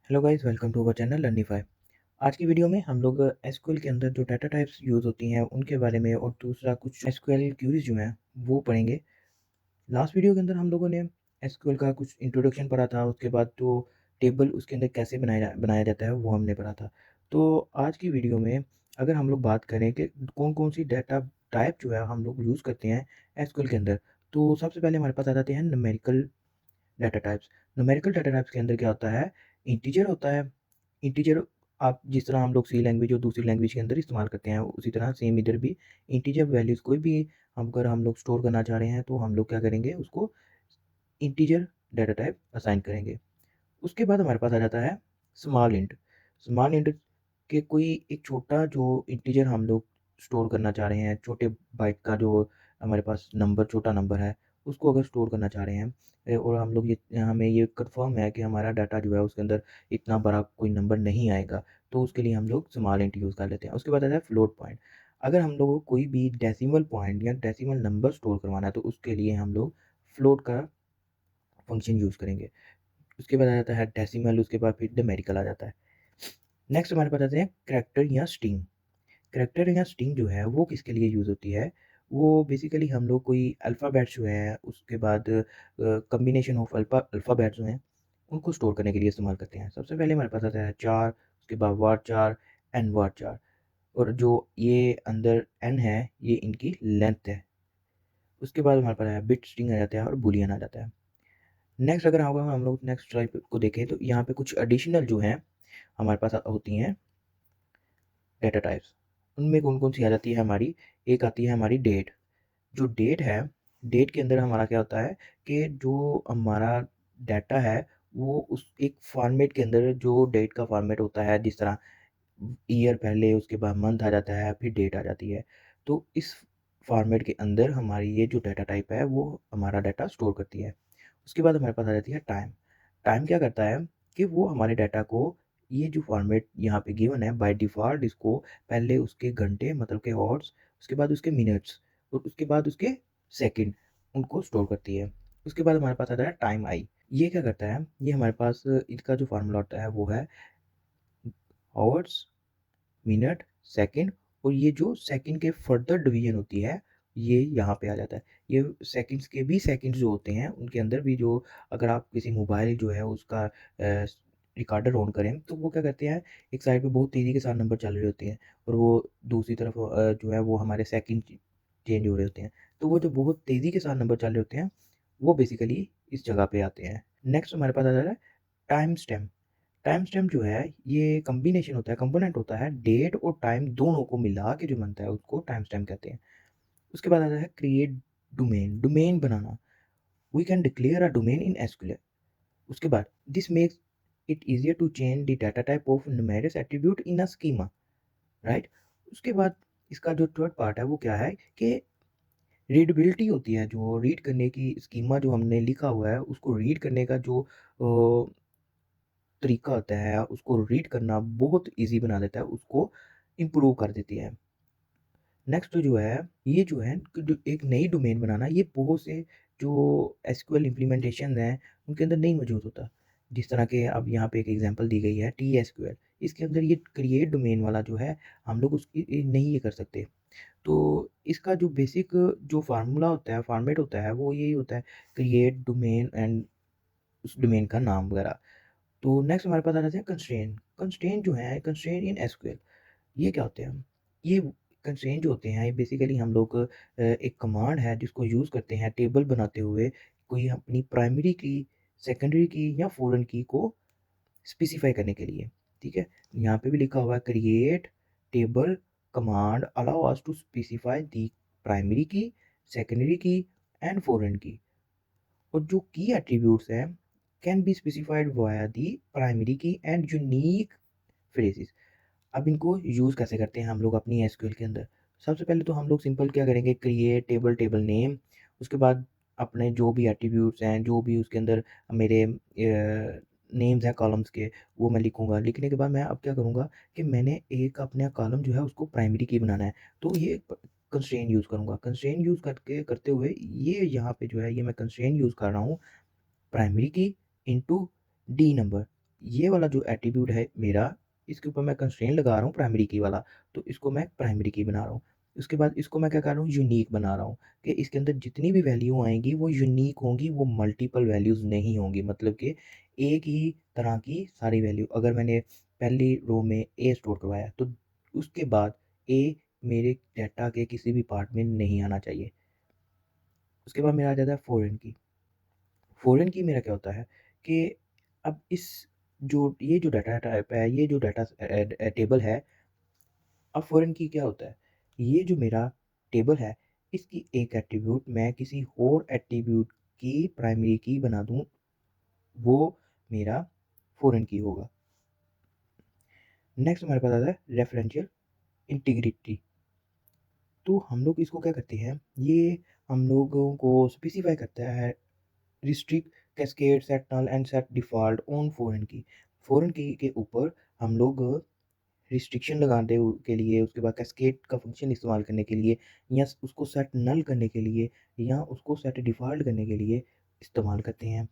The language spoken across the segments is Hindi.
Hello guys, welcome to our channel Learnify. आज की वीडियो में हम लोग एसक्यूएल के अंदर जो डाटा टाइप्स यूज़ होती हैं उनके बारे में और दूसरा कुछ एसक्यूएल क्यूरीज जो हैं वो पढ़ेंगे। लास्ट वीडियो के अंदर हम लोगों ने एसक्यूएल का कुछ इंट्रोडक्शन पढ़ा था, उसके बाद जो टेबल उसके अंदर कैसे बनाया जाता है वो हमने पढ़ा था। तो आज की वीडियो में अगर हम लोग बात करें कि कौन-कौन सी डाटा टाइप जो है हम लोग यूज़ करते हैं एसक्यूएल के अंदर, तो सबसे पहले हमारे पास आ जाते हैं numerical data types. Numerical data types के अंदर क्या होता है, इंटीजर होता है। इंटीजर आप जिस तरह हम लोग सी लैंग्वेज और दूसरी लैंग्वेज के अंदर इस्तेमाल करते हैं, उसी तरह सेम इधर भी इंटीजर वैल्यूज़ कोई भी अगर हम लोग स्टोर करना चाह रहे हैं, तो हम लोग क्या करेंगे, उसको इंटीजर डाटा टाइप असाइन करेंगे। उसके बाद हमारे पास आ जाता है स्मॉल इंट। स्मॉल इंट के कोई एक छोटा जो इंटीजर हम लोग स्टोर करना चाह रहे हैं, छोटे बाइट का जो हमारे पास नंबर छोटा नंबर है, उसको अगर स्टोर करना चाह रहे हैं और हम लोग ये हमें ये कन्फर्म है कि हमारा डाटा जो है उसके अंदर इतना बड़ा कोई नंबर नहीं आएगा, तो उसके लिए हम लोग स्मॉल इंट यूज़ कर लेते हैं। उसके बाद आता है फ्लोट पॉइंट। अगर हम लोगों को कोई भी डेसिमल पॉइंट या डेसिमल नंबर स्टोर करवाना है, तो उसके लिए हम लोग फ्लोट का फंक्शन यूज़ करेंगे। उसके बाद आ जाता है डेसिमल, उसके बाद फिर न्यूमेरिकल आ जाता है। नेक्स्ट हमारे पास आते हैं करैक्टर या स्ट्रिंग। करैक्टर या स्ट्रिंग जो है वो किसके लिए यूज़ होती है? वो बेसिकली हम लोग कोई अल्फ़ाबेट्स जो हैं, उसके बाद कॉम्बिनेशन ऑफ अल्फ़ाबेट्स जो हैं, उनको स्टोर करने के लिए इस्तेमाल करते हैं। सबसे पहले हमारे पास आता है चार, उसके बाद var 4 एंड var 4, और जो ये अंदर n है, ये इनकी लेंथ है। उसके बाद हमारे पास है बिट स्ट्रिंग आ जाता है और बूलियन आ जाता है। नेक्स्ट अगर हम लोग नेक्स्ट टाइप को देखें, तो यहाँ पे कुछ एडिशनल जो हैं हमारे पास होती हैं डेटा टाइप्स। उनमें कौन-कौन सी आ जाती है हमारी, एक आती है हमारी डेट। जो डेट है, डेट के अंदर हमारा क्या होता है कि जो हमारा डाटा है, वो उस एक फॉर्मेट के अंदर जो डेट का फॉर्मेट होता है, जिस तरह ईयर पहले, उसके बाद मंथ आ जाता है, फिर डेट आ जाती है। तो इस फॉर्मेट के अंदर हमारी ये जो डाटा टाइप है, वो हमारा डाटा स्टोर करती है। उसके बाद हमारे पास आ जाती है टाइम। टाइम क्या करता है कि वो हमारे डाटा को, ये जो फॉर्मेट यहाँ पे गिवन है, बाय डिफ़ॉल्ट इसको पहले उसके घंटे मतलब के हॉर्स, उसके बाद उसके मिनट्स और उसके बाद उसके सेकंड, उनको स्टोर करती है। उसके बाद हमारे पास आता है टाइम आई। ये क्या करता है, ये हमारे पास इसका जो फ़ॉर्मूला होता है वो है हॉर्स, मिनट, सेकंड, और ये जो सेकंड के फर्दर डिवीजन होती है, ये यहाँ पे आ जाता है। ये सेकंड्स के भी सेकंड्स जो होते हैं, उनके अंदर भी जो, अगर आप किसी मोबाइल जो है उसका रिकॉर्डर ऑन करें, तो वो क्या करते हैं, एक साइड पे बहुत तेज़ी के साथ नंबर चल रहे होते हैं और वो दूसरी तरफ जो है वो हमारे सेकंड चेंज हो रहे होते हैं। तो वो जो बहुत तेज़ी के साथ नंबर चल रहे होते हैं, वो बेसिकली इस जगह पे आते हैं। नेक्स्ट हमारे पास आ जाता है टाइम स्टैम्प। टाइम स्टैम्प जो है, ये कॉम्बिनेशन होता है, कंपोनेंट होता है, डेट और टाइम दोनों को मिला के जो बनता है, उसको टाइम स्टैम्प कहते हैं। उसके बाद आता है क्रिएट डोमेन। डोमेन बनाना, we can declare a domain in SQL. उसके बाद this makes it easier to change the data type of numeric attribute in a schema, right. उसके बाद इसका जो थर्ड पार्ट है वो क्या है कि रीडबिलिटी होती है, जो रीड करने की स्कीमा जो हमने लिखा हुआ है, उसको रीड करने का जो तरीका होता है, उसको रीड करना बहुत ईज़ी बना देता है, उसको इम्प्रूव कर देती है। नेक्स्ट जो है, ये जो है कि जो एक नई डोमेन बनाना, ये बहुत से जो एसक्यूएल इम्प्लीमेंटेशन हैं, उनके अंदर नहीं मौजूद होता। जिस तरह के अब यहाँ पे एक एग्ज़ाम्पल दी गई है टीएसक्यूएल, इसके अंदर ये क्रिएट डोमेन वाला जो है, हम लोग उसकी नहीं ये कर सकते। तो इसका जो बेसिक जो फ़ॉर्मूला होता है, फॉर्मेट होता है, वो यही होता है, क्रिएट डोमेन एंड उस डोमेन का नाम वगैरह। तो नेक्स्ट हमारे पास आ जाते हैं कंस्ट्रेंट। कंस्ट्रेंट जो है, कंस्ट्रेंट इन एसक्यूएल, ये क्या होते हैं? ये कंस्ट्रेंट जो होते हैं, ये बेसिकली हम लोग एक कमांड है जिसको यूज़ करते हैं टेबल बनाते हुए, कोई अपनी प्राइमरी की, सेकेंडरी की या फॉरेन की को स्पेसिफाई करने के लिए, ठीक है? यहाँ पे भी लिखा हुआ है create table command allow us to specify the primary key, secondary key and foreign key, और जो की एट्रीब्यूट्स हैं can be specified via the primary key and unique phrases. अब इनको यूज़ कैसे करते हैं हम लोग अपनी एसक्यूएल के अंदर? सबसे पहले तो हम लोग सिंपल क्या करेंगे, क्रिएट टेबल, टेबल नेम, उसके बाद अपने जो भी एट्रीब्यूट्स हैं, जो भी उसके अंदर मेरे नेम्स हैं कॉलम्स के, वो मैं लिखूँगा। लिखने के बाद मैं अब क्या करूँगा कि मैंने एक अपना कॉलम जो है उसको प्राइमरी की बनाना है, तो ये कंस्ट्रेंट यूज़ करूँगा। कंस्ट्रेंट यूज़ करके करते हुए ये यहाँ पे जो है, ये मैं कंस्ट्रेंट यूज़ कर रहा हूँ प्राइमरी की इनटू डी नंबर। ये वाला जो एट्रीब्यूट है मेरा, इसके ऊपर मैं कंस्ट्रेंट लगा रहा हूँ प्राइमरी की वाला, तो इसको मैं प्राइमरी की बना रहा हूँ। उसके बाद इसको मैं क्या कर रहा हूँ, यूनिक बना रहा हूँ कि इसके अंदर जितनी भी वैल्यू आएँगी वो यूनिक होंगी, वो मल्टीपल वैल्यूज़ नहीं होंगी। मतलब कि एक ही तरह की सारी वैल्यू, अगर मैंने पहली रो में ए स्टोर करवाया तो उसके बाद ए मेरे डेटा के किसी भी पार्ट में नहीं आना चाहिए। उसके बाद मेरा आ जाता है फॉरेन की। फॉरेन की मेरा क्या होता है कि अब इस जो ये जो डाटा टाइप है, ये जो डाटा टेबल है, अब फॉरेन की क्या होता है, ये जो मेरा टेबल है, इसकी एक एट्रीब्यूट मैं किसी और एट्रीब्यूट की प्राइमरी की बना दूँ, वो मेरा फॉरेन की होगा। नेक्स्ट हमारे पास आता है रेफरेंशियल इंटीग्रिटी। तो हम लोग इसको क्या करते हैं, ये हम लोगों को स्पेसिफाई करता है restrict cascade set null and set default on foreign key. Foreign key के ऊपर हम लोग रिस्ट्रिक्शन लगाने के लिए, उसके बाद कैस्केड का फंक्शन इस्तेमाल करने के लिए, या उसको सेट नल करने के लिए, या उसको सेट डिफ़ॉल्ट करने के लिए इस्तेमाल करते हैं।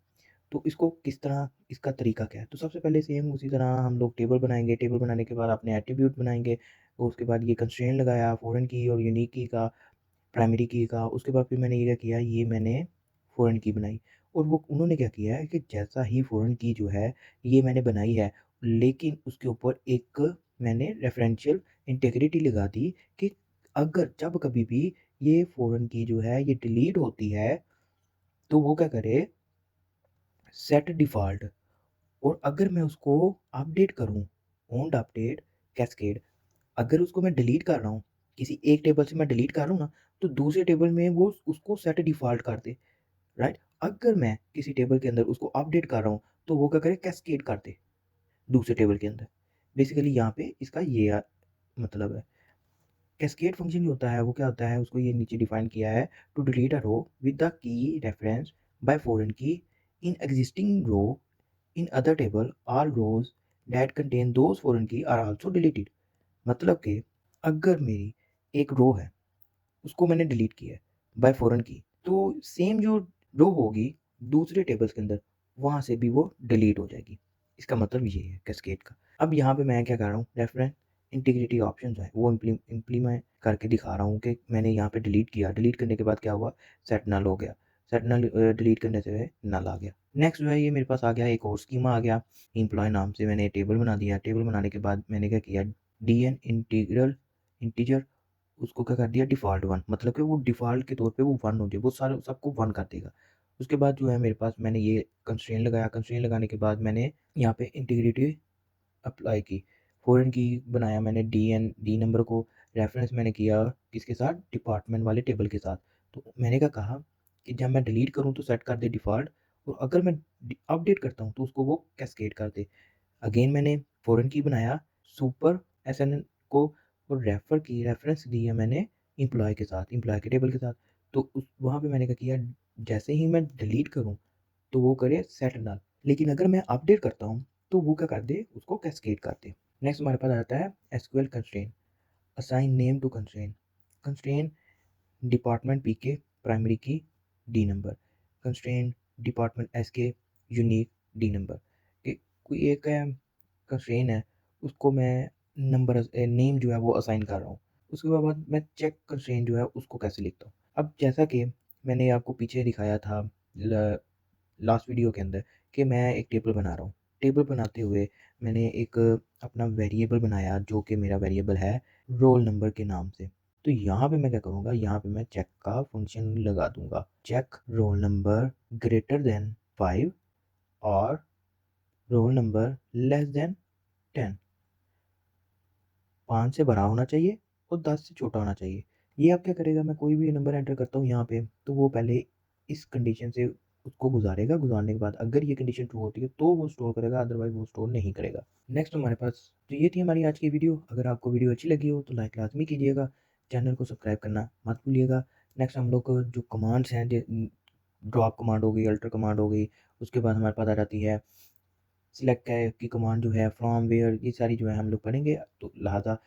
तो इसको किस तरह, इसका तरीका क्या है? तो सबसे पहले सेम उसी तरह हम लोग टेबल बनाएँगे, टेबल बनाने के बाद अपने एट्रीब्यूट बनाएँगे, और उसके बाद ये कंस्ट्रेंट लगाया फॉरेन की और यूनिक की का, प्राइमरी की का। उसके बाद फिर मैंने ये क्या किया, ये मैंने फ़ॉरेन की बनाई, और वो उन्होंने क्या किया है कि जैसा ही फ़ॉरेन की जो है ये मैंने बनाई है, लेकिन उसके ऊपर एक मैंने रेफ़रेंशियल इंटीग्रिटी लगा दी कि अगर जब कभी भी ये फ़ॉरेन की जो है ये डिलीट होती है, तो वो क्या करे, सेट डिफ़ॉल्ट। और अगर मैं उसको अपडेट करूँ, ऑन अपडेट कैस्केड, अगर उसको मैं डिलीट कर रहा हूँ, किसी एक टेबल से मैं डिलीट कर रहा हूँ ना, तो दूसरे टेबल में वो उसको सेट डिफ़ॉल्ट कर दे, राइट? अगर मैं किसी टेबल के अंदर उसको अपडेट कर रहा हूँ, तो वो क्या करे, कैस्केड कर दे दूसरे टेबल के अंदर। बेसिकली यहाँ पे इसका ये मतलब है। कैस्केड फंक्शन जो होता है वो क्या होता है, उसको ये नीचे डिफाइन किया है, to delete a row with the key reference by foreign key in existing row in other table, all rows that contain those foreign key are also deleted. मतलब कि अगर मेरी एक रो है, उसको मैंने डिलीट किया है बाय फॉरेन की, तो सेम जो रो होगी दूसरे टेबल्स के अंदर, वहाँ से भी वो डिलीट हो जाएगी। इसका मतलब ये है कैस्केड का। अब यहाँ पे मैं क्या कर रहा हूँ, रेफरेंस इंटीग्रिटी ऑप्शन जो है वो इम्प्लीमेंट करके दिखा रहा हूँ कि मैंने यहाँ पे डिलीट किया, डिलीट करने के बाद क्या हुआ, सेट नल हो गया, सेट नल डिलीट करने से नल आ गया। नेक्स्ट जो है ये मेरे पास आ गया एक और स्कीमा आ गया, एम्प्लॉय नाम से मैंने टेबल बना दिया। टेबल बनाने के बाद मैंने क्या किया, डी एन इंटीग्रल इंटीजर, उसको क्या कर दिया डिफ़ॉल्ट 1, मतलब कि वो डिफ़ॉल्ट के तौर पे वो 1 हो जाए, वो सारे सबको 1 कर देगा। उसके बाद जो है मेरे पास मैंने ये कंस्ट्रेंट लगाया, कंस्ट्रेंट लगाने के बाद मैंने यहाँ पे इंटीग्रिटी अप्लाई की। फ़ॉरेन की बनाया मैंने डी नंबर को रेफ़रेंस मैंने किया किसके साथ, डिपार्टमेंट वाले टेबल के साथ। तो मैंने क्या कहा कि जब मैं डिलीट करूँ तो सेट कर दे डिफ़ॉल्ट, और अगर मैं अपडेट करता हूँ तो उसको वो कैस्केड कर दे। अगेन मैंने फ़ॉरेन की बनाया, सुपर एसएन को, और रेफ़रेंस दिया मैंने एम्प्लॉयी के साथ, एम्प्लॉयी के टेबल के साथ। तो उस वहाँ पे मैंने क्या किया, जैसे ही मैं डिलीट करूँ तो वो करे सेट नल, लेकिन अगर मैं अपडेट करता हूँ तो वो क्या कर दे, उसको कैस्केड कर दे। नेक्स्ट हमारे पास आता है SQL constraint, assign name to constraint. Constraint department P K primary key D number, constraint department S K unique D number. कि कोई एक कंस्ट्रेंट है, उसको मैं नंबर नेम जो है वो असाइन कर रहा हूँ। उसके बाद मैं चेक कंस्ट्रेंट जो है उसको कैसे लिखता हूँ। अब जैसा कि मैंने आपको पीछे दिखाया था लास्ट वीडियो के अंदर, कि मैं एक टेबल बना रहा हूँ। टेबल बनाते हुए मैंने एक अपना वेरिएबल बनाया, जो कि मेरा वेरिएबल है रोल नंबर के नाम से। तो यहाँ पे मैं क्या करूँगा, यहाँ पे मैं चेक का फंक्शन लगा दूंगा, check roll number greater than 5 और रोल नंबर लेस देन 10। 5 से बड़ा होना चाहिए और 10 से छोटा होना चाहिए। ये अब क्या करेगा, मैं कोई भी नंबर एंटर करता हूँ यहाँ पे, तो वो पहले इस कंडीशन से उसको गुज़ारेगा, गुज़ारने के बाद अगर ये कंडीशन ट्रू होती है तो वो स्टोर करेगा, अदरवाइज़ वो स्टोर नहीं करेगा। नेक्स्ट हमारे पास, तो ये थी हमारी आज की वीडियो। अगर आपको वीडियो अच्छी लगी हो तो लाइक लाज़मी कीजिएगा, चैनल को सब्सक्राइब करना मत भूलिएगा। नेक्स्ट हम लोग को जो कमांड्स हैं, ड्रॉप कमांड हो गई, अल्टर कमांड हो गई, उसके बाद हमारे पास आ जाती है सिलेक्ट की कमांड जो है, फ्रॉम, वेयर, ये सारी जो है हम लोग पढ़ेंगे। तो लिहाजा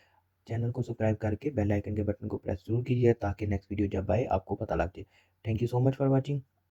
चैनल को सब्सक्राइब करके बेल आइकन के बटन को प्रेस ज़रूर कीजिए, ताकि नेक्स्ट वीडियो जब आए आपको पता लग जाए। Thank you so much for watching.